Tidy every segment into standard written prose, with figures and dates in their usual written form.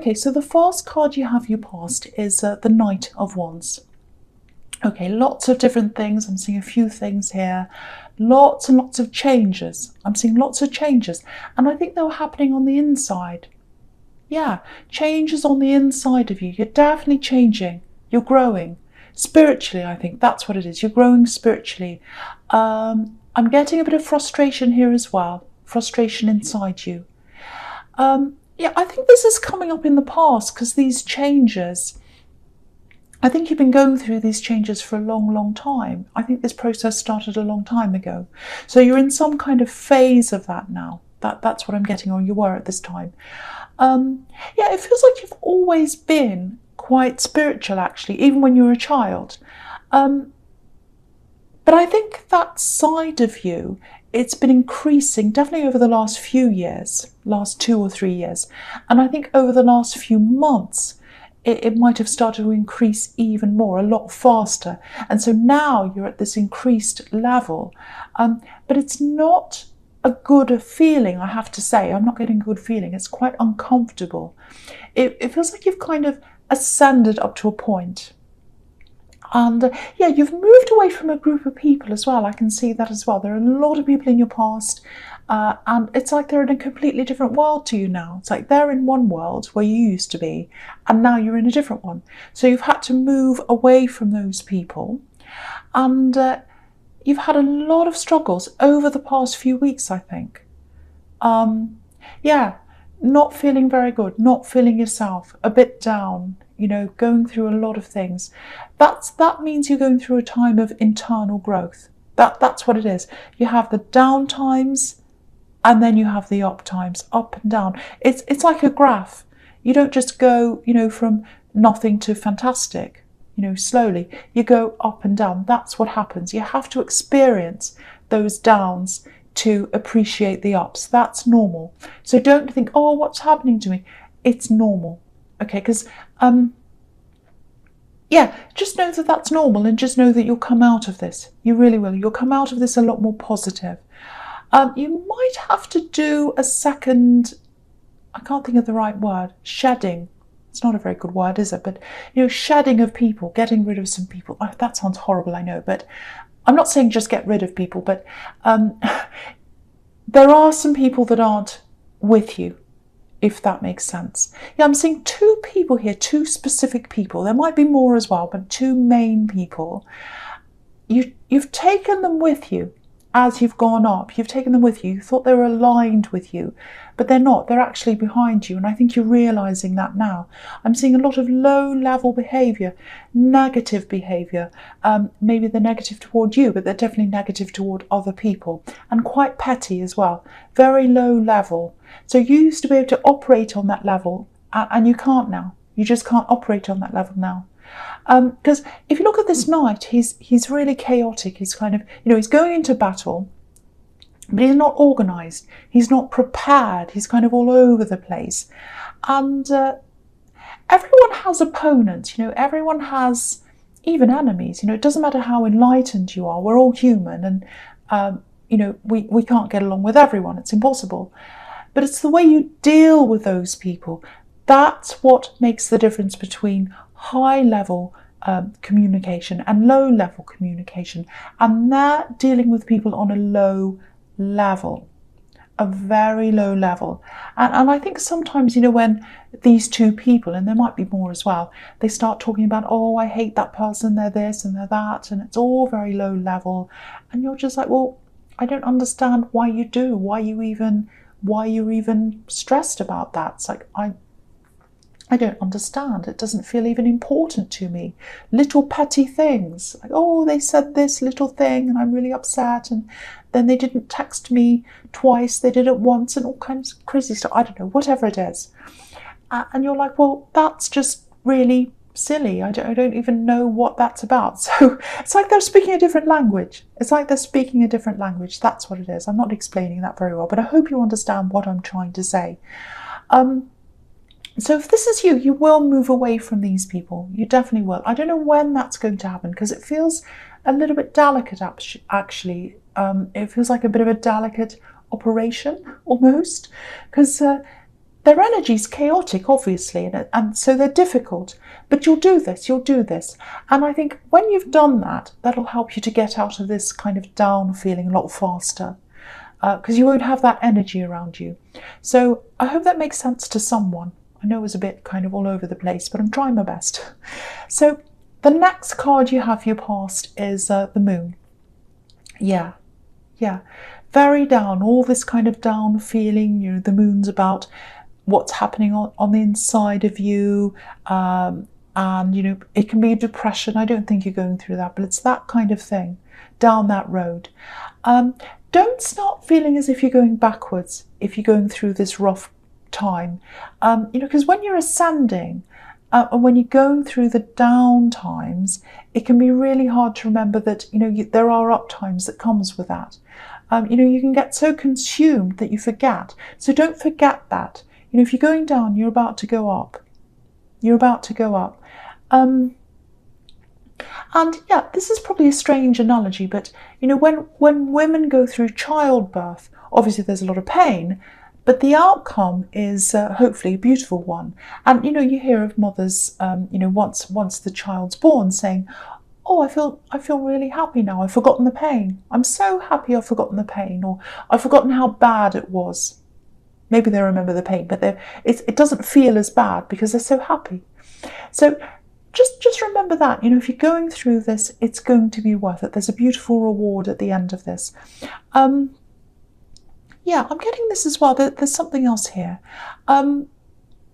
Okay, so the first card you have you past is the Knight of Wands. Okay, lots of different things. I'm seeing a few things here. Lots and lots of changes. I'm seeing lots of changes. And I think they were happening on the inside. Yeah, changes on the inside of you. You're definitely changing. You're growing. Spiritually, I think that's what it is. You're growing spiritually. I'm getting a bit of frustration here as well. Frustration inside you. Yeah, I think this is coming up in the past because these changes, I think you've been going through these changes for a long, long time. I think this process started a long time ago. So you're in some kind of phase of that now. That's what I'm getting, or you were at this time. Yeah, it feels like you've always been quite spiritual, actually, even when you were a child. But I think that side of you, it's been increasing definitely over the last few years, last 2 or 3 years. And I think over the last few months, it might have started to increase even more, a lot faster. And so now you're at this increased level. But it's not a good feeling, I have to say. I'm not getting a good feeling. It's quite uncomfortable. It feels like you've kind of ascended up to a point. And yeah, you've moved away from a group of people as well. I can see that as well. There are a lot of people in your past, and it's like they're in a completely different world to you now. It's like they're in one world where you used to be, and now you're in a different one. So you've had to move away from those people, and you've had a lot of struggles over the past few weeks, I think. Yeah, not feeling very good, not feeling yourself, a bit down, you know, going through a lot of things. That means you're going through a time of internal growth. That's what it is. You have the down times, and then you have the up times, up and down. It's like a graph. You don't just go, you know, from nothing to fantastic, you know, slowly. You go up and down. That's what happens. You have to experience those downs to appreciate the ups. That's normal. So don't think, oh, what's happening to me? It's normal. Okay, because yeah, just know that that's normal, and just know that you'll come out of this. You really will. You'll come out of this a lot more positive. You might have to do a second, I can't think of the right word, shedding. It's not a very good word, is it? But, you know, shedding of people, getting rid of some people. Oh, that sounds horrible, I know, but I'm not saying just get rid of people, but there are some people that aren't with you, if that makes sense. Yeah, I'm seeing 2 people here, 2 specific people. There might be more as well, but 2 main people. You've taken them with you as you've gone up. You've taken them with you. You thought they were aligned with you, but they're not. They're actually behind you, and I think you're realising that now. I'm seeing a lot of low-level behaviour, negative behaviour. Maybe they're negative toward you, but they're definitely negative toward other people, and quite petty as well. Very low level. So you used to be able to operate on that level, and you can't now. You just can't operate on that level now. Because if you look at this knight, he's really chaotic. He's kind of, you know, he's going into battle, but he's not organised. He's not prepared. He's kind of all over the place. And everyone has opponents, you know, everyone has even enemies. You know, it doesn't matter how enlightened you are. We're all human, and, you know, we can't get along with everyone. It's impossible. But it's the way you deal with those people. That's what makes the difference between high-level communication and low-level communication. And they're dealing with people on a low level, a very low level. And I think sometimes, you know, when these 2 people, and there might be more as well, they start talking about, oh, I hate that person, they're this and they're that, and it's all very low level. And you're just like, well, I don't understand why you do, why you're even stressed about that. It's like, I don't understand. It doesn't feel even important to me. Little petty things, like, oh, they said this little thing and I'm really upset, and then they didn't text me twice, they did it once, and all kinds of crazy stuff. I don't know, whatever it is. And you're like, well, that's just really silly. I don't even know what that's about. So it's like they're speaking a different language. It's like they're speaking a different language. That's what it is. I'm not explaining that very well, but I hope you understand what I'm trying to say. So if this is you, you will move away from these people. You definitely will. I don't know when that's going to happen, because it feels a little bit delicate, actually. It feels like a bit of a delicate operation, almost. Because, their energy's chaotic, obviously, and so they're difficult. But you'll do this. And I think when you've done that, that'll help you to get out of this kind of down feeling a lot faster, because you won't have that energy around you. So I hope that makes sense to someone. I know it was a bit kind of all over the place, but I'm trying my best. So the next card you have for your past is the Moon. Yeah. Very down, all this kind of down feeling. The Moon's about what's happening on the inside of you, and it can be depression. I don't think you're going through that, but it's that kind of thing, down that road. Don't start feeling as if you're going backwards if you're going through this rough time, because when you're ascending, and when you're going through the down times, it can be really hard to remember that there are up times that comes with that. You can get so consumed that you forget. So don't forget that. If you're going down, you're about to go up. And yeah, this is probably a strange analogy, but when women go through childbirth, obviously there's a lot of pain, but the outcome is hopefully a beautiful one. And you hear of mothers, once the child's born, saying, "Oh, I feel really happy now. I've forgotten the pain. I'm so happy I've forgotten the pain," or "I've forgotten how bad it was." Maybe they remember the pain, but it doesn't feel as bad because they're so happy. So just remember that, if you're going through this, it's going to be worth it. There's a beautiful reward at the end of this. Yeah, I'm getting this as well. There's something else here. You're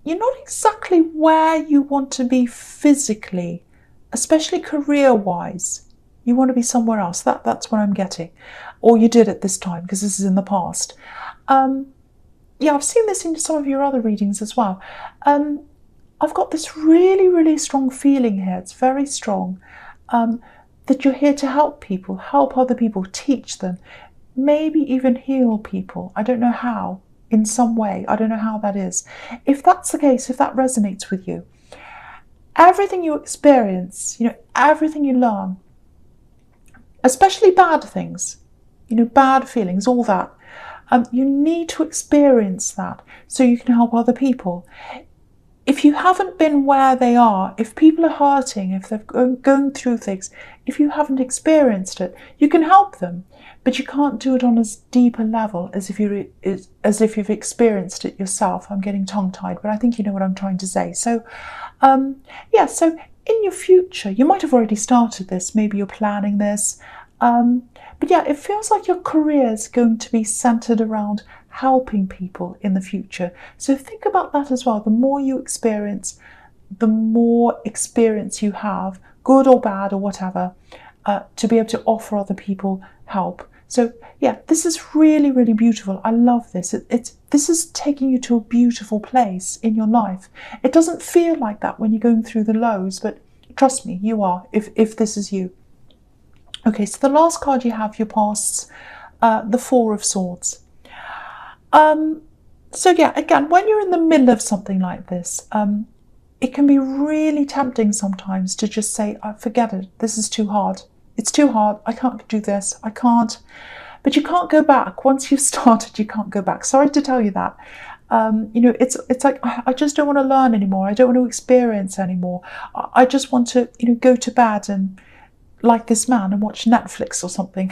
not exactly where you want to be physically, especially career-wise. You want to be somewhere else. That's what I'm getting. Or you did at this time, because this is in the past. Yeah, I've seen this in some of your other readings as well. I've got this really, really strong feeling here. It's very strong. That you're here to help people, help other people, teach them, maybe even heal people. I don't know how, in some way. I don't know how that is. If that's the case, if that resonates with you, everything you experience, everything you learn, especially bad things, bad feelings, all that, you need to experience that so you can help other people. If you haven't been where they are, if people are hurting, if they're going through things, if you haven't experienced it, you can help them, but you can't do it on as deep a level as if you've experienced it yourself. I'm getting tongue-tied, but I think you know what I'm trying to say. So, yeah, so in your future, you might have already started this, maybe you're planning this, but yeah, it feels like your career is going to be centered around helping people in the future. So think about that as well. The more you experience, the more experience you have, good or bad or whatever, to be able to offer other people help. So yeah, this is really, really beautiful. I love this. This is taking you to a beautiful place in your life. It doesn't feel like that when you're going through the lows, but trust me, you are, if this is you. Okay, so the last card you have, your pasts, the Four of Swords. So yeah, again, when you're in the middle of something like this, it can be really tempting sometimes to just say, forget it, this is too hard. It's too hard, I can't do this, I can't. But you can't go back. Once you've started, you can't go back. Sorry to tell you that. It's like, I just don't want to learn anymore. I don't want to experience anymore. I just want to, go to bed and like this man and watch Netflix or something.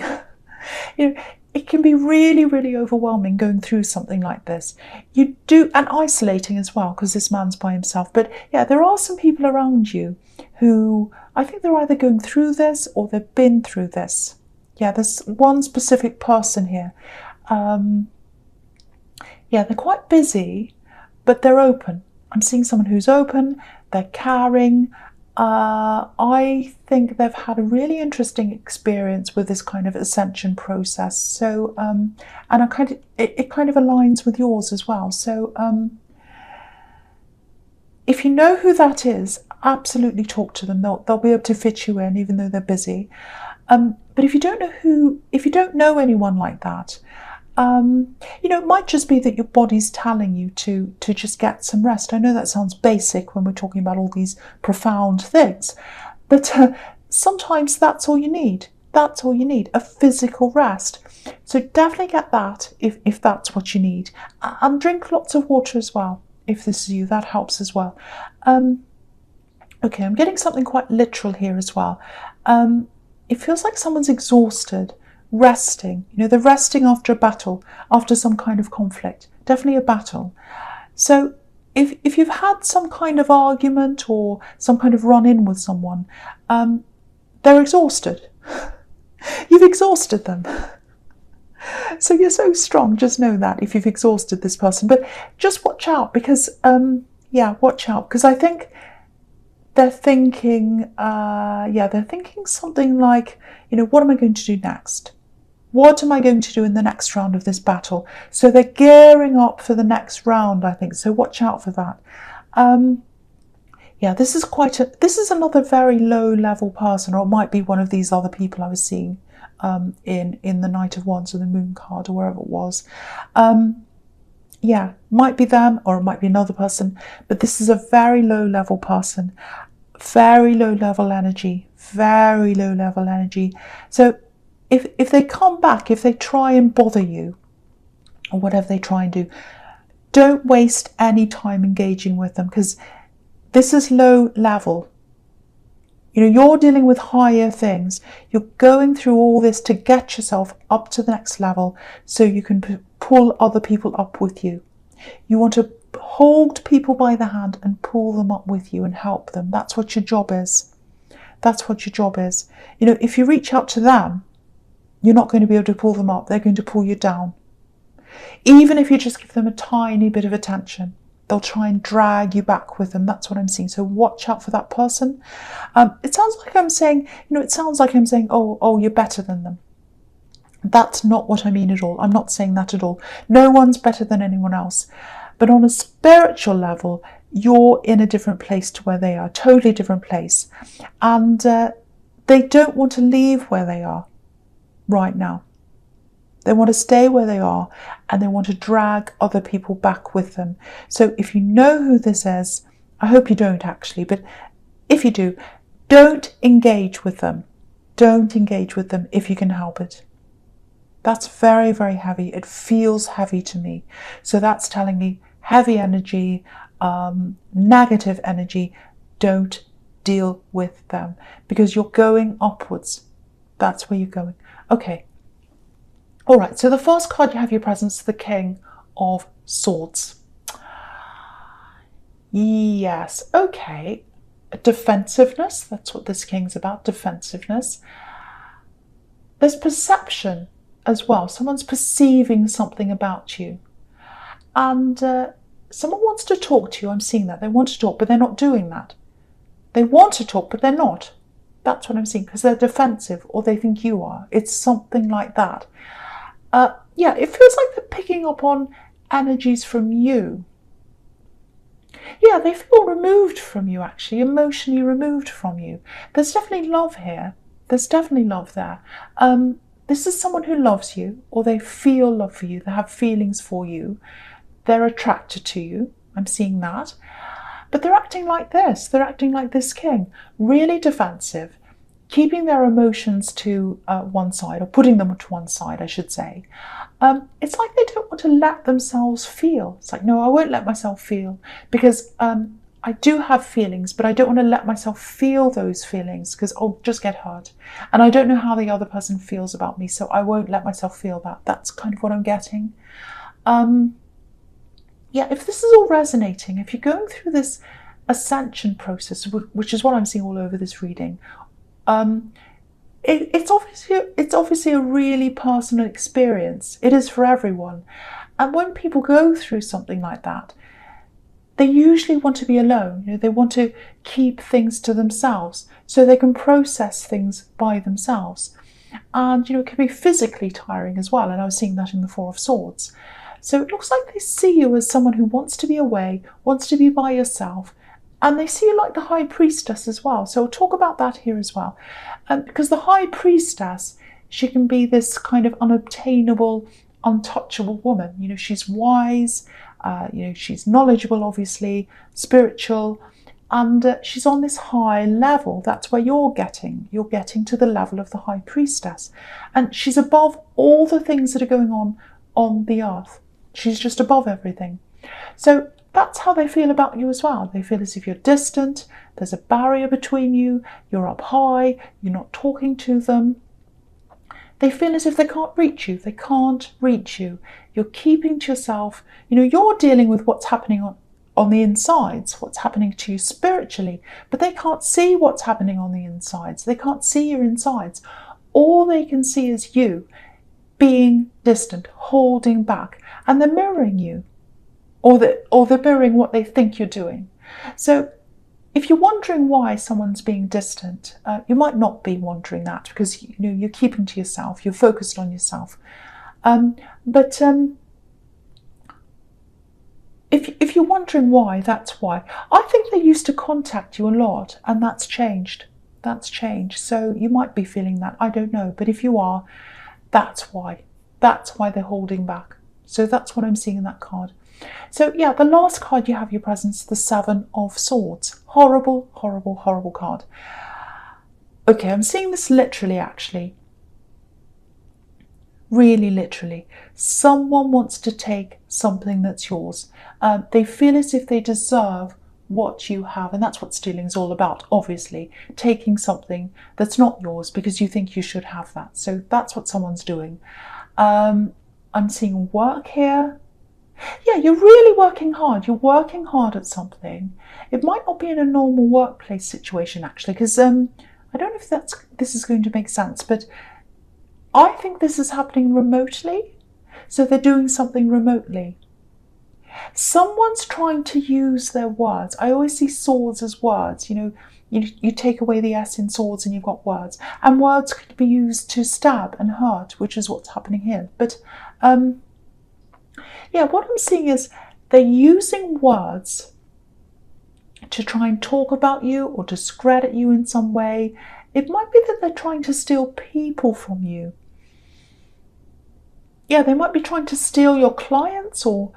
It can be really, really overwhelming going through something like this. You do, and isolating as well, because this man's by himself. But yeah, there are some people around you who, I think they're either going through this or they've been through this. Yeah, there's one specific person here. Yeah, they're quite busy, but they're open. I'm seeing someone who's open, they're caring. I think they've had a really interesting experience with this kind of ascension process. So, and it kind of aligns with yours as well. So, if you know who that is, absolutely talk to them. They'll be able to fit you in, even though they're busy. But if you don't know anyone like that, it might just be that your body's telling you to just get some rest. I know that sounds basic when we're talking about all these profound things, but sometimes that's all you need. That's all you need, a physical rest. So definitely get that if that's what you need. And drink lots of water as well. if this is you, that helps as well. Okay, I'm getting something quite literal here as well. It feels like someone's exhausted, resting. They're resting after a battle, after some kind of conflict. Definitely a battle. So if you've had some kind of argument or some kind of run-in with someone, they're exhausted. You've exhausted them. So you're so strong, just know that, if you've exhausted this person. But just watch out, because, watch out, because I think they're thinking, they're thinking something like, what am I going to do next? What am I going to do in the next round of this battle? So they're gearing up for the next round, I think. So watch out for that. This is another very low level person, or it might be one of these other people I was seeing in the Knight of Wands or the Moon card or wherever it was. Might be them, or it might be another person, but this is a very low level person, very low level energy, very low level energy. So if they come back, if they try and bother you, or whatever they try and do, don't waste any time engaging with them, because this is low level. You're dealing with higher things. You're going through all this to get yourself up to the next level so you can pull other people up with you. You want to hold people by the hand and pull them up with you and help them. That's what your job is. That's what your job is. If you reach out to them, you're not going to be able to pull them up. They're going to pull you down. Even if you just give them a tiny bit of attention, they'll try and drag you back with them. That's what I'm seeing. So watch out for that person. It sounds like I'm saying, oh, you're better than them. That's not what I mean at all. I'm not saying that at all. No one's better than anyone else. But on a spiritual level, you're in a different place to where they are, totally different place. And they don't want to leave where they are right now. They want to stay where they are, and they want to drag other people back with them. So if you know who this is, I hope you don't actually, but if you do, don't engage with them. Don't engage with them if you can help it. That's very, very heavy. It feels heavy to me. So that's telling me heavy energy, negative energy. Don't deal with them, because you're going upwards. That's where you're going. Okay. All right, so the first card you have your presence, the King of Swords. Yes, okay. Defensiveness, that's what this King's about, defensiveness. There's perception as well. Someone's perceiving something about you. And someone wants to talk to you. I'm seeing that. They want to talk, but they're not doing that. They want to talk, but they're not. That's what I'm seeing, because they're defensive, or they think you are. It's something like that. It feels like they're picking up on energies from you. Yeah, they feel removed from you, actually, emotionally removed from you. There's definitely love here. There's definitely love there. This is someone who loves you, or they feel love for you. They have feelings for you. They're attracted to you. I'm seeing that. But they're acting like this. They're acting like this king. Really defensive. Keeping their emotions to one side, or putting them to one side, I should say. It's like they don't want to let themselves feel. It's like, no, I won't let myself feel, because I do have feelings, but I don't want to let myself feel those feelings, because I'll just get hurt. And I don't know how the other person feels about me, so I won't let myself feel that. That's kind of what I'm getting. If this is all resonating, if you're going through this ascension process, which is what I'm seeing all over this reading, it's obviously a really personal experience. It is for everyone. And when people go through something like that, they usually want to be alone. They want to keep things to themselves so they can process things by themselves. And it can be physically tiring as well. And I was seeing that in the Four of Swords. So it looks like they see you as someone who wants to be away, wants to be by yourself. And they see you like the High Priestess as well. So we'll talk about that here as well. Because the High Priestess, she can be this kind of unobtainable, untouchable woman. She's wise, she's knowledgeable, obviously, spiritual, and she's on this high level. That's where you're getting. You're getting to the level of the High Priestess. And she's above all the things that are going on the earth. She's just above everything. So that's how they feel about you as well. They feel as if you're distant, there's a barrier between you, you're up high, you're not talking to them. They feel as if they can't reach you. They can't reach you. You're keeping to yourself. You're dealing with what's happening on the insides, what's happening to you spiritually, but they can't see what's happening on the insides. They can't see your insides. All they can see is you being distant, holding back, and they're mirroring you, or they're mirroring what they think you're doing. So if you're wondering why someone's being distant, you might not be wondering that, because you're keeping to yourself, you're focused on yourself. But if you're wondering why, that's why. I think they used to contact you a lot, and that's changed. That's changed. So you might be feeling that. I don't know. But if you are, that's why. That's why they're holding back. So that's what I'm seeing in that card. So yeah, the last card you have your presence, the Seven of Swords. Horrible, horrible, horrible card. Okay, I'm seeing this literally, actually. Really literally. Someone wants to take something that's yours. They feel as if they deserve what you have, and that's what stealing is all about, obviously. Taking something that's not yours because you think you should have that. So that's what someone's doing. I'm seeing work here. Yeah, you're really working hard. You're working hard at something. It might not be in a normal workplace situation, actually, because I don't know if this is going to make sense, but I think this is happening remotely. So they're doing something remotely. Someone's trying to use their words. I always see swords as words. You take away the S in swords and you've got words. And words could be used to stab and hurt, which is what's happening here. But yeah, what I'm seeing is they're using words to try and talk about you or discredit you in some way. It might be that they're trying to steal people from you. Yeah, they might be trying to steal your clients, or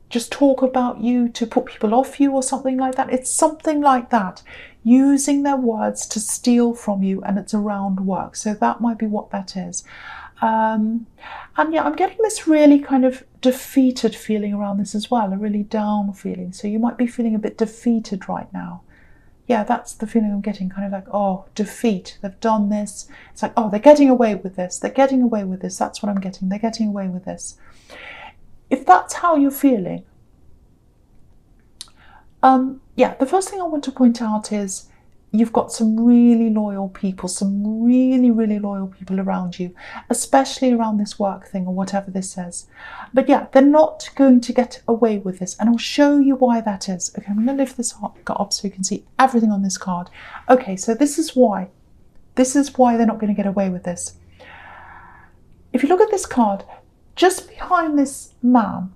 just talk about you to put people off you or something like that. It's something like that, using their words to steal from you, and it's around work. So that might be what that is. And yeah, I'm getting this really kind of defeated feeling around this as well, a really down feeling. So you might be feeling a bit defeated right now. Yeah, that's the feeling I'm getting, kind of like, oh, defeat. They've done this. It's like, oh, they're getting away with this. They're getting away with this. That's what I'm getting. They're getting away with this. If that's how you're feeling, yeah, the first thing I want to point out is you've got some really loyal people, some really, really loyal people around you, especially around this work thing or whatever this is. But yeah, they're not going to get away with this, and I'll show you why that is. Okay, I'm going to lift this up so you can see everything on this card. Okay, so this is why. This is why they're not going to get away with this. If you look at this card, just behind this man,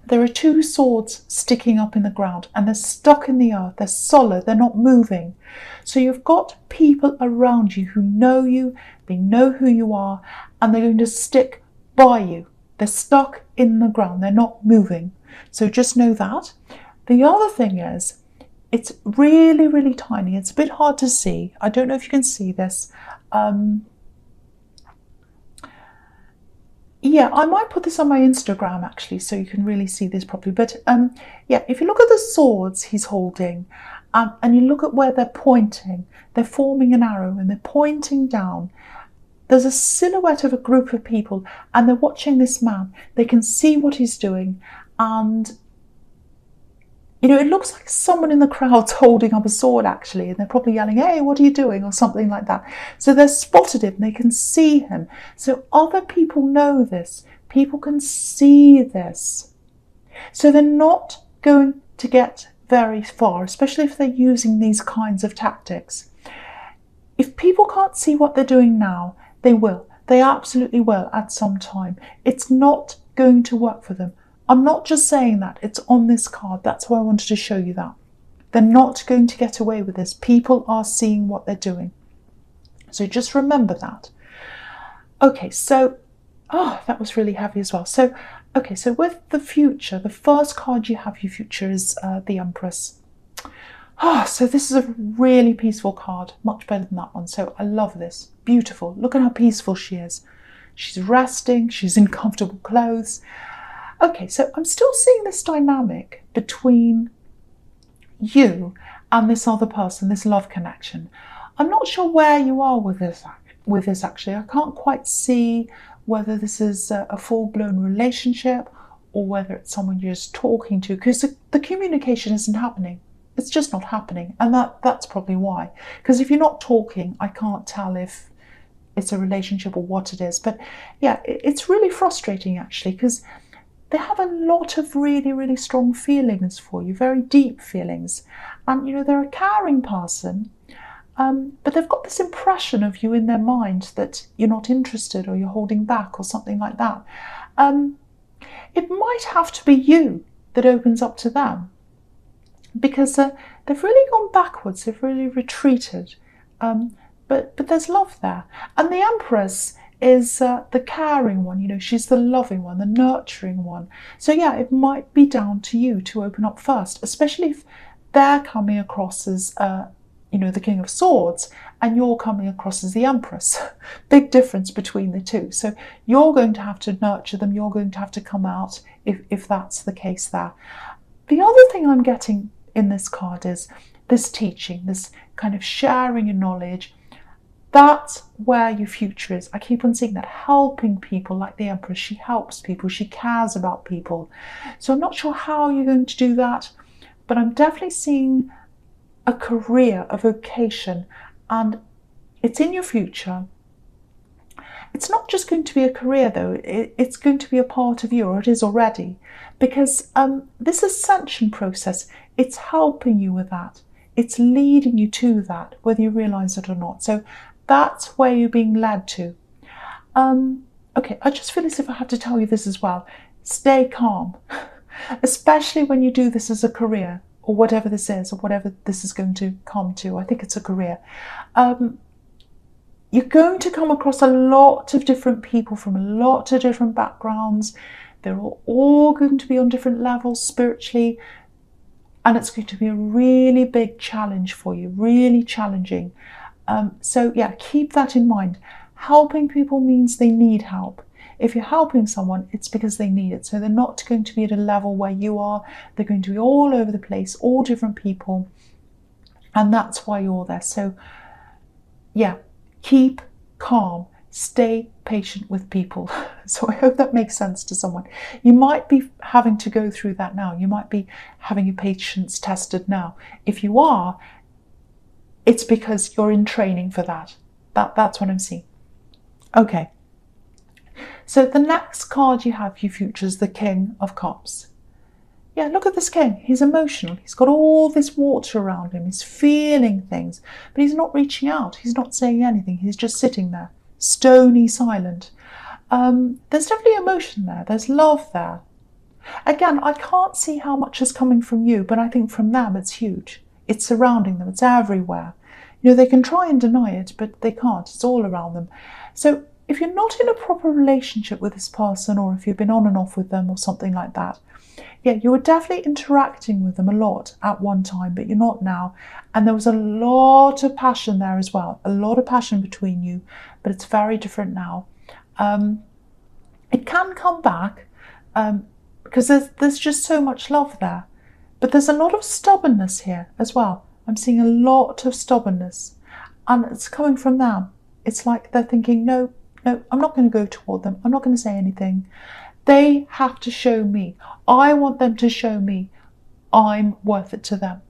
there are two swords sticking up in the ground, and they're stuck in the earth. They're solid. They're not moving. So you've got people around you who know you, they know who you are, and they're going to stick by you. They're stuck in the ground. They're not moving. So just know that. The other thing is, it's really, really tiny. It's a bit hard to see. I don't know if you can see this. Yeah, I might put this on my Instagram actually, so you can really see this properly. But yeah, if you look at the swords he's holding, and you look at where they're pointing, they're forming an arrow and they're pointing down. There's a silhouette of a group of people, and they're watching this man. They can see what he's doing, and it looks like someone in the crowd's holding up a sword actually, and they're probably yelling, "Hey, what are you doing?" or something like that. So they've spotted him, they can see him. So other people know this. People can see this. So they're not going to get very far, especially if they're using these kinds of tactics. If people can't see what they're doing now, they will. They absolutely will at some time. It's not going to work for them. I'm not just saying that, it's on this card. That's why I wanted to show you that. They're not going to get away with this. People are seeing what they're doing. So just remember that. Okay, so, oh, that was really heavy as well. So, okay, so with the future, the first card you have, your future, is the Empress. Oh, so this is a really peaceful card, much better than that one. So I love this. Beautiful. Look at how peaceful she is. She's resting. She's in comfortable clothes. Okay, so I'm still seeing this dynamic between you and this other person, this love connection. I'm not sure where you are with this actually. I can't quite see whether this is a full-blown relationship or whether it's someone you're just talking to, because the communication isn't happening. It's just not happening, and that's probably why. Because if you're not talking, I can't tell if it's a relationship or what it is. But yeah, it's really frustrating actually, because they have a lot of really, really strong feelings for you, very deep feelings. And, they're a caring person, but they've got this impression of you in their mind that you're not interested or you're holding back or something like that. It might have to be you that opens up to them, because they've really gone backwards, they've really retreated. But there's love there. And the Empress is the caring one, she's the loving one, the nurturing one. So yeah, it might be down to you to open up first, especially if they're coming across as, the King of Swords and you're coming across as the Empress. Big difference between the two. So you're going to have to nurture them, you're going to have to come out if that's the case there. The other thing I'm getting in this card is this teaching, this kind of sharing your knowledge. That's where your future is. I keep on seeing that, helping people like the Empress. She helps people, she cares about people. So I'm not sure how you're going to do that, but I'm definitely seeing a career, a vocation, and it's in your future. It's not just going to be a career though, it's going to be a part of you, or it is already, because this ascension process, it's helping you with that. It's leading you to that, whether you realise it or not. So that's where you're being led to. Okay, I just feel as if I have to tell you this as well. Stay calm, especially when you do this as a career, or whatever this is, or whatever this is going to come to. I think it's a career. You're going to come across a lot of different people from a lot of different backgrounds. They're all going to be on different levels spiritually, and it's going to be a really big challenge for you, really challenging. So yeah, keep that in mind. Helping people means they need help. If you're helping someone, it's because they need it. So they're not going to be at a level where you are. They're going to be all over the place, all different people. And that's why you're there. So yeah, keep calm. Stay patient with people. So I hope that makes sense to someone. You might be having to go through that now. You might be having your patience tested now. If you are, it's because you're in training for that. That's what I'm seeing. Okay. So the next card you have for your future is the King of Cups. Yeah, look at this king. He's emotional. He's got all this water around him. He's feeling things, but he's not reaching out. He's not saying anything. He's just sitting there, stony silent. There's definitely emotion there. There's love there. Again, I can't see how much is coming from you, but I think from them it's huge. It's surrounding them. It's everywhere. They can try and deny it, but they can't. It's all around them. So if you're not in a proper relationship with this person, or if you've been on and off with them or something like that, yeah, you were definitely interacting with them a lot at one time, but you're not now. And there was a lot of passion there as well, a lot of passion between you, but it's very different now. It can come back because there's just so much love there, but there's a lot of stubbornness here as well. I'm seeing a lot of stubbornness, and it's coming from them. It's like they're thinking, no, I'm not going to go toward them. I'm not going to say anything. They have to show me. I want them to show me I'm worth it to them.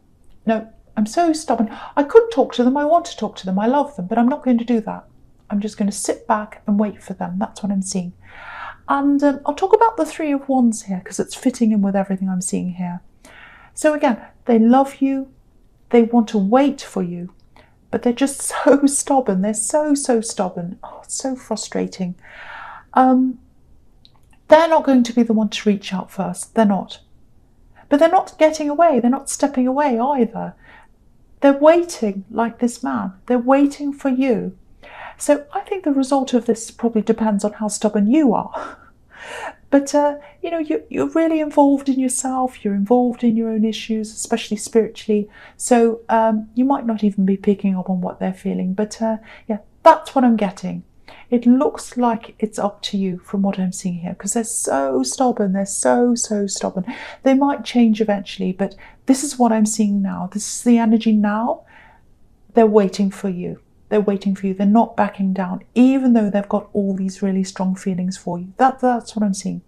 No, I'm so stubborn. I could talk to them. I want to talk to them. I love them, but I'm not going to do that. I'm just going to sit back and wait for them. That's what I'm seeing. And I'll talk about the Three of Wands here because it's fitting in with everything I'm seeing here. So again, they love you. They want to wait for you, but they're just so stubborn. They're so stubborn. Oh, it's so frustrating. They're not going to be the one to reach out first. They're not. But they're not getting away. They're not stepping away either. They're waiting like this man. They're waiting for you. So I think the result of this probably depends on how stubborn you are. But, you're really involved in yourself. You're involved in your own issues, especially spiritually. So you might not even be picking up on what they're feeling. But, yeah, that's what I'm getting. It looks like it's up to you from what I'm seeing here, because they're so stubborn. They're so stubborn. They might change eventually, but this is what I'm seeing now. This is the energy now. They're waiting for you. They're waiting for you. They're not backing down, even though they've got all these really strong feelings for you. That's what I'm seeing.